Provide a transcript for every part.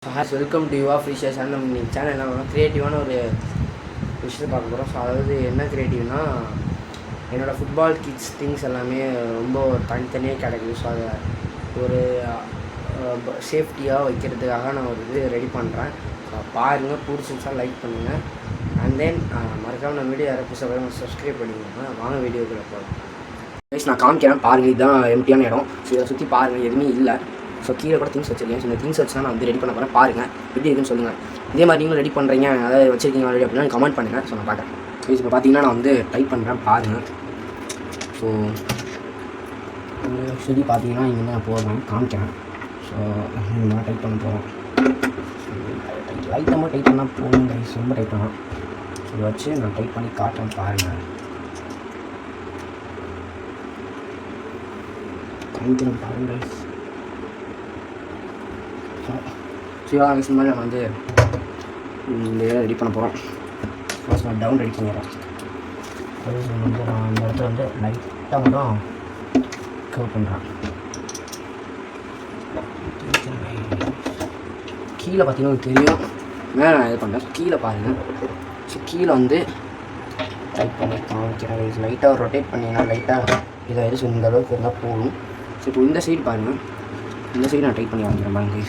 Welcome to Yuva free channel. நம்ம இன்னைக்கு channel என்ன பண்ணோம், க்ரியேட்டிவான ஒரு விஷயத்தை பார்க்க போகிறோம். ஸோ அதாவது என்ன க்ரியேட்டிவ்னா, என்னோடய ஃபுட்பால் கிட்ஸ் திங்ஸ் எல்லாமே ரொம்ப தனித்தனியாக கிடைக்குது. ஸோ அதை ஒரு சேஃப்டியாக வைக்கிறதுக்காக நான் ஒரு இது ரெடி பண்ணுறேன். பாருங்கள், பிடிச்சிருச்சா லைக் பண்ணுங்கள். அண்ட் தென் மறக்காமல் நம்ம வீடியோ யாரை புதுசாக சப்ஸ்கிரைப் பண்ணிக்கோங்க. வாங்க வீடியோக்குள்ளே போகிறோம். நான் காமிக்கிறேன் பாருங்கள். இதுதான் எம்டியான இடம். ஸோ இதை சுற்றி பாருங்கள், எதுவுமே இல்லை. ஸோ கீழே கூட திங்ஸ் வச்சுருக்கேன். ஸோ இந்த திங்ஸ் வச்சு தான் நான் வந்து ரெடி பண்ண போகிறேன். பாருங்கள் எப்படி இருக்குன்னு சொல்லுங்கள். இதே மாதிரி நீங்களும் ரெடி பண்ணுறீங்க, அதாவது வச்சுருக்கீங்க ஆல்ரெடி அப்படின்னா கமெண்ட் பண்ணுங்கள். ஸோ நான் பார்க்குறேன். ஸோ இப்போ பார்த்தீங்கன்னா நான் வந்து டைப் பண்ணுறேன் பாருங்கள். ஸோ ஆக்சுவலி பார்த்தீங்கன்னா இங்கே நான் போடுறேன் காமிக்கிறேன். ஸோ நான் டைப் பண்ண போகிறேன். லைட்டாக டைப் பண்ணால் போகணும் கைஸ், ரொம்ப டைப் பண்ணலாம். இதை வச்சு நான் டைப் பண்ணி காட்டுறேன் பாருங்கள். காமிக்கிறேன் பாருங்கள். சிவாங்க மாதிரி நம்ம வந்து இந்த இதை ரெடி பண்ண போகிறோம். ஃபர்ஸ்ட் நான் டவுன் ரெடி பண்ணிடுறேன். அது வந்து நான் இந்த இடத்துல வந்து லைட்டாக மட்டும் கவர் பண்ணுறேன். கீழே பார்த்தீங்கன்னா தெரியும், மேலே நான் இது பண்ணுறேன். கீழே பாருங்கள். ஸோ கீழே வந்து டைப் பண்ணி காமிக்கிறேன். இது லைட்டாக ரொட்டேட் பண்ணிங்கன்னா லைட்டாக இதை எது இந்த அளவுக்கு இருந்தால் போகும். ஸோ இப்போ இந்த சைடு பாருங்கள், இந்த சைடு நான் டைப் பண்ணி வாங்கிக்கிறேன் பாருங்க.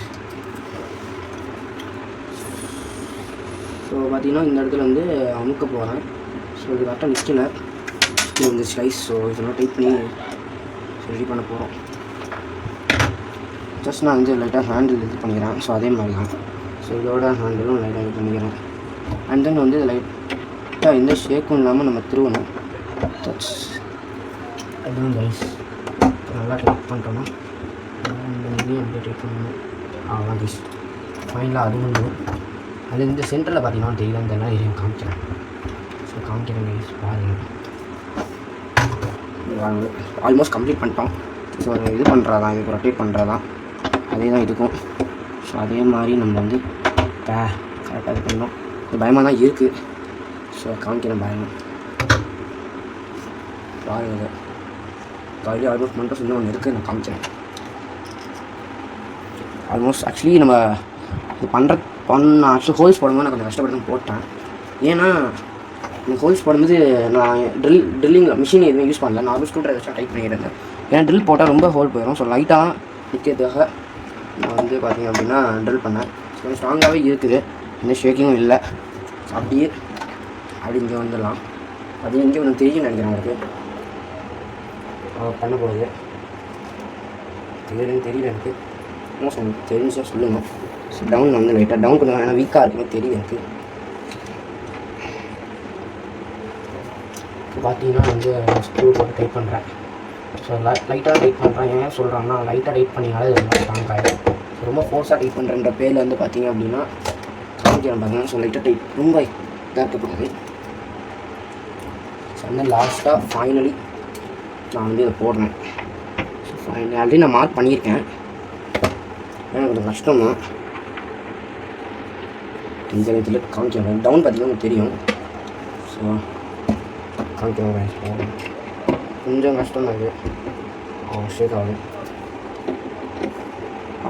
ஸோ பார்த்தீங்கன்னா இந்த இடத்துல வந்து அமுக்க போகிறேன். ஸோ இது கரெக்டாக நிற்கல இந்த ஸ்லைஸ். ஸோ இதெல்லாம் டைப் பண்ணி ரெடி பண்ண போகிறோம். ஜஸ்ட் நான் வந்து லைட்டாக ஹேண்டில் இது பண்ணிக்கிறேன். ஸோ அதே மாதிரி தான். ஸோ இதோட ஹேண்டிலும் லைட்டாக இது பண்ணிக்கிறேன். அண்ட் தென் வந்து லைட்டாக எந்த ஷேக்கும் இல்லாமல் நம்ம திருவணும். தட்ஸ் அதுவும் கைஸ். நல்லா டைப் பண்ணிட்டோம்னா இங்கேயும் அப்படியே டைப் பண்ணணும். அவ்வளோ கைஸ். ஃபைனலாக அது வந்து அது இந்த சென்டரில் பார்த்தீங்கன்னா தெரியல, இந்த எல்லாம் ஏரியா காமிக்கிறேன். ஸோ காமிக்கிறேன் கைஸ் பாருங்கள். ஆல்மோஸ்ட் கம்ப்ளீட் பண்ணிட்டோம். ஸோ அது இது பண்ணுறதான், இதுக்கு ரொட்டேட் பண்ணுறதான் அதே தான் இதுக்கும். ஸோ அதே மாதிரி நம்ம வந்து கரெக்டாக இது பண்ணோம். பயமாக தான் இருக்குது. ஸோ காமிக்கிறேன் பாருங்கள். பாருங்கள் காலையில் ஆல்மோஸ்ட் பண்ணிட்டோம். இன்னும் ஒன்று இருக்குது, நான் காமிக்கிறேன். ஆல்மோஸ்ட் ஆக்சுவலி நம்ம இது ஆக்சுவலி ஹோல்ஸ் போடும்போது நான் கொஞ்சம் கஷ்டப்பட்டு தான் போட்டேன். ஏன்னா இந்த ஹோல்ஸ் போடும்போது நான் ட்ரில்லிங் மிஷின் எதுவுமே யூஸ் பண்ணல, நார்மல் ஸ்க்ரூ ட்ரைவர் வச்சு டைப் பண்ணியிருந்தேன். ஏன்னா ட்ரில் போட்டால் ரொம்ப ஹோல் போயிடும். ஸோ லைட்டாக நிற்கிறதுக்காக நான் வந்து பார்த்திங்க அப்படின்னா ட்ரில் பண்ணேன். ஸோ கொஞ்சம் ஸ்ட்ராங்காகவே இருக்குது, எந்த ஷேக்கிங்கும் இல்லை. ஸோ அப்படியே அப்படி இங்கே வந்துடலாம். அது இங்கே ஒன்று தெரியும் நினைக்கிறேன் உங்களுக்கு பண்ண போகிறது. தெரியல எனக்கு என்ன சொல்லுங்க, தெரிஞ்சா சொல்லுங்கள். ஸோ டவுன் வந்து லைட்டாக டவுன் கொஞ்சம் ஏன்னா வீக்காக இருக்குன்னு தெரியும் எனக்கு. இப்போ பார்த்தீங்கன்னா வந்து ஸ்க்ரூ போட்டு டைப் பண்ணுறேன். ஸோ லைட்டாக டைப் பண்ணுறேன். ஏன் சொல்கிறாங்கன்னா லைட்டாக டைப் பண்ணினாலே அது ரொம்ப ஸ்ட்ராங் ஆகிடும். ஸோ ரொம்ப ஃபோர்ஸாக டைப் பண்ணுறன்ற பேரில் வந்து பார்த்தீங்க அப்படின்னா காமிக்கிறேன் பாருங்க. ஸோ லைட்டாக டைப் ரொம்ப இதாக இருக்கக்கூடாது. ஸோ வந்து லாஸ்ட்டாக ஃபைனலி நான் வந்து இதை போடுறேன். ஸோ ஃபைனலி ஆல்ரெடி நான் மார்க் பண்ணியிருக்கேன். ஏன்னா கொஞ்சம் கஷ்டம் தான் இந்த இதில் காமிக்கிறேன். டவுன் பார்த்தீங்கன்னா உங்களுக்கு தெரியும். ஸோ காமிக்கிறேன். கொஞ்சம் கஷ்டம் தான் இது. ஷேக் ஆகும்.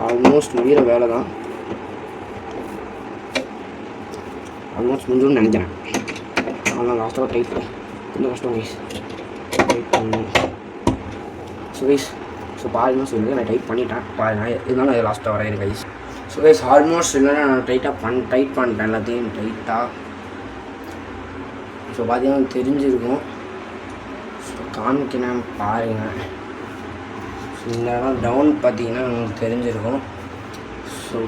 ஆல்மோஸ்ட் முடிகிற வேலை தான். ஆல்மோஸ்ட் முடிஞ்சுன்னு நினைக்கிறேன். அதெல்லாம் லாஸ்ட்டாக டைப் கொஞ்சம் கஷ்டம் கைஸ் டைப் பண்ணணும். ஸோ கைஸ் ஸோ பாருங்கள் சொல்லி நான் டைப் பண்ணிட்டேன் பாருங்கள். இருந்தாலும் அது லாஸ்ட்டாக வரையிற கைஸ். ஸோ கைஸ் ஆல்மோஸ்ட் இல்லைன்னா நான் டைட் பண்ணிட்டேன் எல்லாத்தையும் டைட்டாக. ஸோ பார்த்தீங்கன்னா தெரிஞ்சிருக்கும். ஸோ காமிக்கிறேன் பாருங்கள். ஸோ இந்த இடம் டவுன் பார்த்தீங்கன்னா உங்களுக்கு தெரிஞ்சிருக்கும். ஸோ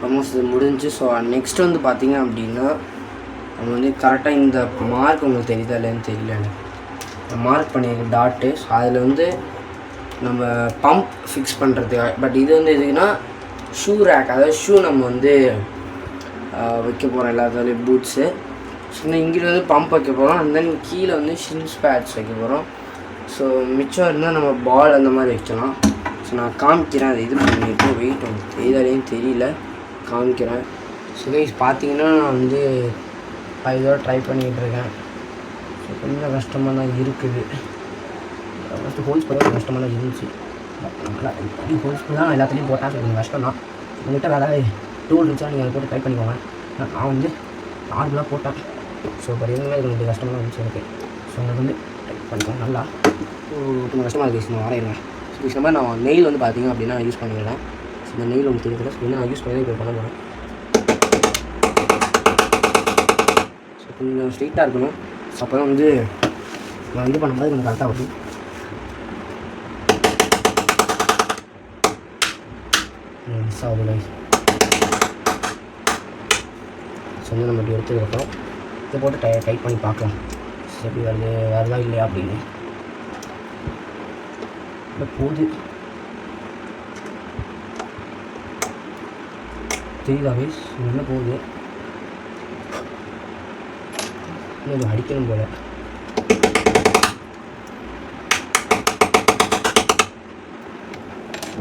ஆல்மோஸ்ட் இது முடிஞ்சு. ஸோ நெக்ஸ்ட் வந்து பார்த்தீங்க அப்படின்னா நம்ம வந்து கரெக்டாக இந்த மார்க் உங்களுக்கு தெரியுதா இல்லைன்னு தெரியல எனக்கு. மார்க் பண்ணியிருக்க டாட்டு. ஸோ அதில் வந்து நம்ம பம்ப் ஃபிக்ஸ் பண்ணுறதுக்காக. பட் இது வந்து எதுக்குன்னா ஷூ ரேக், அதாவது ஷூ நம்ம வந்து வைக்க போகிறோம் எல்லாத்துலேயும் பூட்ஸு. ஸோ இங்கே வந்து பம்ப் வைக்க போகிறோம். அண்ட் தென் கீழே வந்து ஷின்ஸ் பேட்ஸ் வைக்க போகிறோம். ஸோ மிச்சம் இருந்தால் நம்ம பால் அந்த மாதிரி வைக்கலாம். ஸோ நான் காமிக்கிறேன். அது இது பண்ணியிருக்கேன். வெயிட் உங்களுக்கு தெரியுதாலேயும் தெரியல, காமிக்கிறேன். ஸோ கைஸ் பார்த்தீங்கன்னா நான் வந்து இதோட ட்ரை பண்ணிக்கிட்டு இருக்கேன். ஸோ கொஞ்சம் கஷ்டமாக தான் இருக்குது. ஃபஸ்ட்டு ஹோல்ஸ் போட கஷ்டமாக தான் இருந்துச்சு. ஹோல்ஸ் தான் எல்லாத்துலேயும் போட்டால் கொஞ்சம் கஷ்டம் தான். உங்கள்கிட்ட வேறு டூல் இருந்துச்சா நீங்கள் அதை போட்டு ட்ரை பண்ணிக்கோங்க. நான் வந்து நார்மலாக போட்டேன். ஸோ பார்த்தீங்கன்னா இது கொஞ்சம் கஷ்டமாக இருந்துச்சு எனக்கு. ஸோ அதை வந்து டைப் பண்ணிக்கோங்க நல்லா. கொஞ்சம் கஷ்டமாக இருக்குது. நான் வரையிறேன். ஸோ இந்த மாதிரி நான் நெயில் வந்து பார்த்திங்க அப்படின்னா யூஸ் பண்ணிக்கிறேன். ஸோ இந்த நெயில் உங்களுக்கு தெரியல. ஸோ நான் யூஸ் பண்ணி இப்போ பண்ண போகிறேன். ஸோ கொஞ்சம் ஸ்ட்ரெயிட்டாக இருக்கணும். ஸோ அப்போ தான் வந்து நான் இது பண்ணும்போது கொஞ்சம் கரெக்டாக வரும். மிஸ் ஆகுது. ஸோ வந்து நம்ம இப்படி எடுத்துக்கிறோம். இதை போட்டு டைப் பண்ணி பார்க்கலாம். ஸோ எப்படி வருதா இல்லையா அப்படின்னு. இப்போ போகுது தெரியுதா கைஸ்? என்ன போகுது? இன்னும் அடிக்கணும் போல.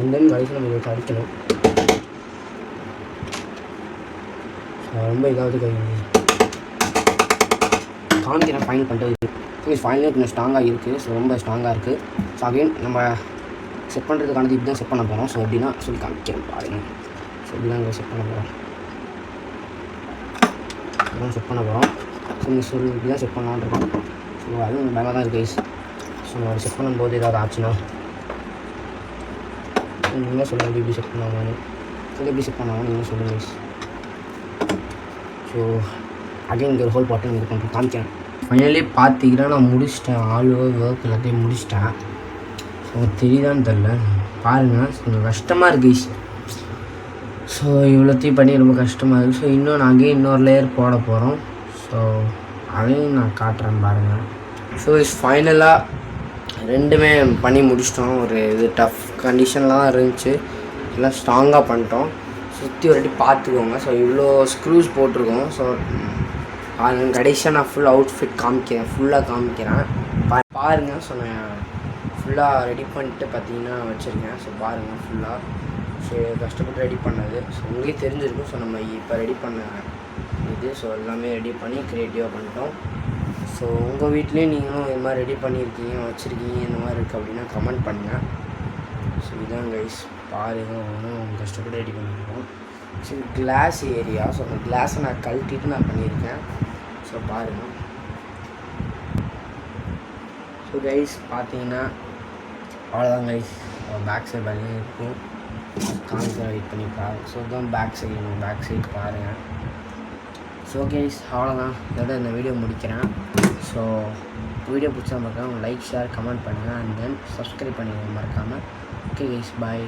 இந்த வயசு நம்ம இதை அடிக்கணும். ரொம்ப இதாவது காமிக்கிறேன் ஃபைனல் பண்ணிட்டு. ஸோ ஃபைனலே கொஞ்சம் ஸ்ட்ராங்காக இருக்குது. ஸோ ரொம்ப ஸ்ட்ராங்காக இருக்குது. ஸோ அகைன் நம்ம செட் பண்ணுறதுக்கானது இப்படி தான் செட் பண்ண போகிறோம். ஸோ எப்படின்னா சொல்லி காமிக்கிறேன் பாருங்கள். ஸோ இப்படி தான் இங்கே செட் பண்ண போகிறோம். இப்படி செட் பண்ண போகிறோம். ஸோ நீங்கள் சொல்லி இப்படி தான் செட் பண்ணலான்னு இருக்கோம். ஸோ அதுவும் பயமாக தான் இருக்குது. ஸோ அதை செட் பண்ணும்போது ஏதாவது ஆச்சுன்னா நீங்களே சொல்லுங்கள் எப்படி செட் பண்ணுவாங்கன்னு. ஸோ எப்படி செட் பண்ணுவாங்க நீங்களும் சொல்லுங்கள். ஸோ அகைன் இங்கே ஒரு ஹோல் பாட்டன் இது பண்ணுறேன் காமிக்கிறேன். ஃபைனலி பார்த்தீங்கன்னா நான் முடிச்சிட்டேன். ஆல் ஓவர் ஒர்க் எல்லாத்தையும் முடிச்சிட்டேன். ஸோ தெரியுதான்னு தெரில பாருங்கள். கொஞ்சம் கஷ்டமாக இருக்குது. ஸோ இவ்வளோத்தையும் பண்ணி ரொம்ப கஷ்டமாக இருக்குது. ஸோ இன்னும் நான் அங்கேயும் இன்னொரு லேயர் போட போகிறோம். ஸோ அதையும் நான் காட்டுறேன் பாருங்கள். ஸோ ஃபைனலாக ரெண்டுமே பண்ணி முடிச்சிட்டோம். ஒரு இது டஃப் கண்டிஷனில் தான் இருந்துச்சு. எல்லாம் ஸ்ட்ராங்காக பண்ணிட்டோம். சுற்றி ஒரு வாட்டி பார்த்துக்கோங்க. ஸோ இவ்வளோ ஸ்க்ரூஸ் போட்டிருக்கோம். ஸோ கடைசியாக நான் ஃபுல் அவுட்ஃபிட் காமிக்கிறேன். ஃபுல்லாக காமிக்கிறேன் பாருங்கள். ஸோ நான் ஃபுல்லாக ரெடி பண்ணிட்டு பார்த்தீங்கன்னா வச்சுருக்கேன். ஸோ பாருங்கள் ஃபுல்லாக. ஸோ கஷ்டப்பட்டு ரெடி பண்ணது. ஸோ உங்களுக்கே தெரிஞ்சிருக்கும். ஸோ நம்ம இப்போ ரெடி பண்ண இது. ஸோ எல்லாமே ரெடி பண்ணி க்ரியேட்டிவாக பண்ணிட்டோம். ஸோ உங்கள் வீட்லேயும் நீங்களும் இது மாதிரி ரெடி பண்ணியிருக்கீங்க வச்சுருக்கீங்க இந்த மாதிரி இருக்குது அப்படின்னா கமெண்ட் பண்ணுங்கள். ஸோ இதான் கைஸ் பாருங்கள். ஒன்றும் கஷ்டப்பட்டு ரெடி பண்ணியிருக்கோம். So class area. ஸோ அந்த கிளாஸை நான் கழட்டிட்டு நான் பண்ணியிருக்கேன். ஸோ பாருங்கள். ஸோ கைஸ் பார்த்தீங்கன்னா அவ்வளோதான் கைஸ். பேக் சைடு பண்ணி இருக்கும் காமிக்க வெயிட் பண்ணி பாருங்கள். ஸோ தான் பேக் சைடு பாருங்கள். ஸோ கைஸ் அவ்வளோதான். இதோட இந்த வீடியோ முடிக்கிறேன். ஸோ வீடியோ பிடிச்சா மறக்காமல் லைக் ஷேர் கமெண்ட் பண்ணுங்கள். அண்ட் தென் சப்ஸ்கிரைப் பண்ணிடுங்க மறக்காமல். Okay guys bye.